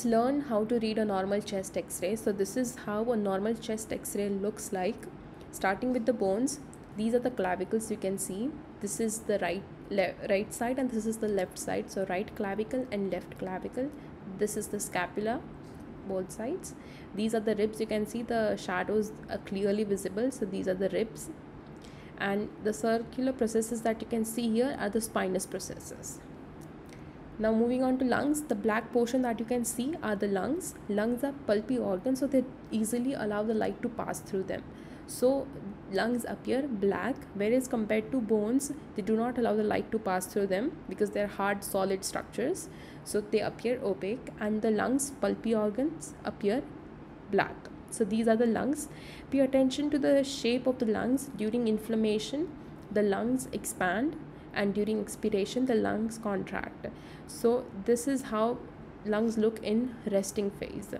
let's learn how to read a normal chest x-ray. So this is how a normal chest x-ray looks like. Starting with the bones, these are the clavicles. You can see this is the right side and this is the left side. So right clavicle and left clavicle. This is the scapula, both sides. These are the ribs. You can see the shadows are clearly visible. So these are the ribs, and the circular processes that you can see here are the spinous processes. Now moving on to lungs, the black portion that you can see are the lungs. Lungs are pulpy organs, so they easily allow the light to pass through them. So lungs appear black, whereas compared to bones, they do not allow the light to pass through them because they are hard solid structures, so they appear opaque, and the lungs, pulpy organs, appear black. So these are the lungs. Pay attention to the shape of the lungs. During inflammation, the lungs expand, and during expiration the lungs contract. So this is how lungs look in resting phase.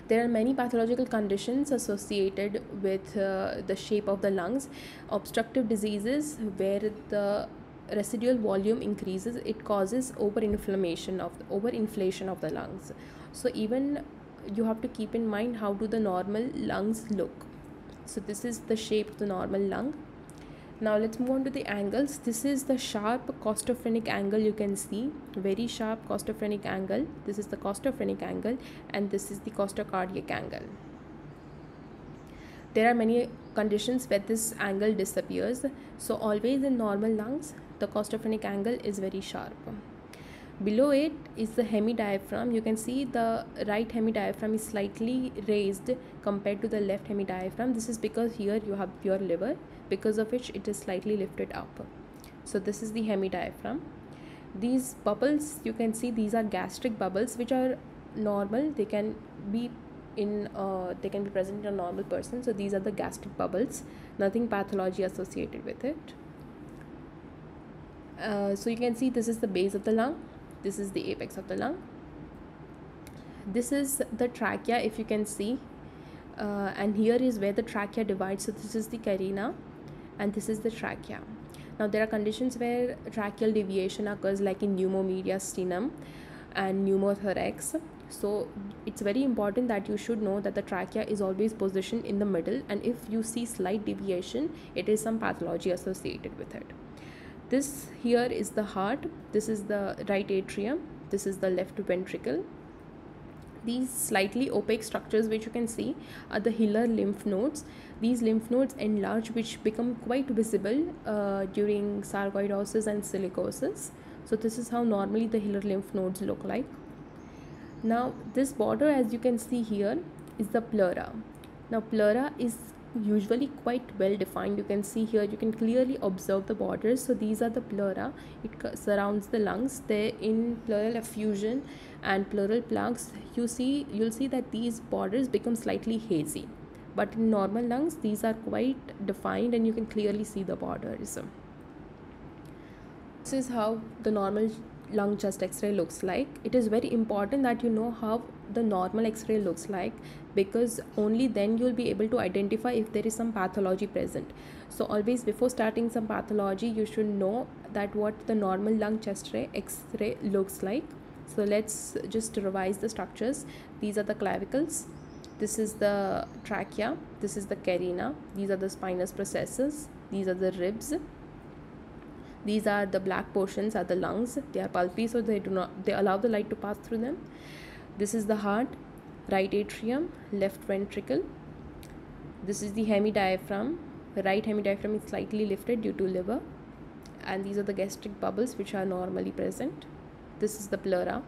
There are many pathological conditions associated with the shape of the lungs. Obstructive diseases, where the residual volume increases, it causes overinflation of the lungs. So even you have to keep in mind how do the normal lungs look. So this is the shape of the normal lung. Now let's move on to the angles. This is the sharp costophrenic angle. You can see very sharp costophrenic angle. This is the costophrenic angle, and this is the costocardiac angle. There are many conditions where this angle disappears. So always in normal lungs, the costophrenic angle is very sharp. Below it is the hemidiaphragm. You can see the right hemidiaphragm is slightly raised compared to the left hemidiaphragm. This is because here you have pure liver, because of which it is slightly lifted up. So this is the hemidiaphragm. These bubbles, you can see these are gastric bubbles, which are normal. They can be present in a normal person. So these are the gastric bubbles, nothing pathology associated with it. So you can see this is the base of the lung, this is the apex of the lung. This is the trachea, if you can see, and here is where the trachea divides. So this is the carina and this is the trachea. Now there are conditions where tracheal deviation occurs, like in pneumomediastinum and pneumothorax. So it's very important that you should know that the trachea is always positioned in the middle, and if you see slight deviation, it is some pathology associated with it. This here is the heart, this is the right atrium, this is the left ventricle. These slightly opaque structures which you can see are the hilar lymph nodes. These lymph nodes enlarge, which become quite visible during sarcoidosis and silicosis. So this is how normally the hilar lymph nodes look like. Now this border, as you can see here, is the pleura. Now pleura is usually quite well defined. You can see here, you can clearly observe the borders. So these are the pleura. It surrounds the lungs. There in pleural effusion and pleural plugs, you'll see that these borders become slightly hazy, but in normal lungs these are quite defined and you can clearly see the borders. This is how the normal lung chest x-ray looks like. It is very important that you know how the normal x-ray looks like, because only then you'll be able to identify if there is some pathology present. So always before starting some pathology, you should know that what the normal lung chest x-ray looks like. So let's just revise the structures. These are the clavicles, this is the trachea, this is the carina, these are the spinous processes, these are the ribs. These are the black portions are the lungs. They are pulpy, so they allow the light to pass through them. This is the heart, right atrium, left ventricle. This is the hemidiaphragm. The right hemidiaphragm is slightly lifted due to liver. And these are the gastric bubbles which are normally present. This is the pleura.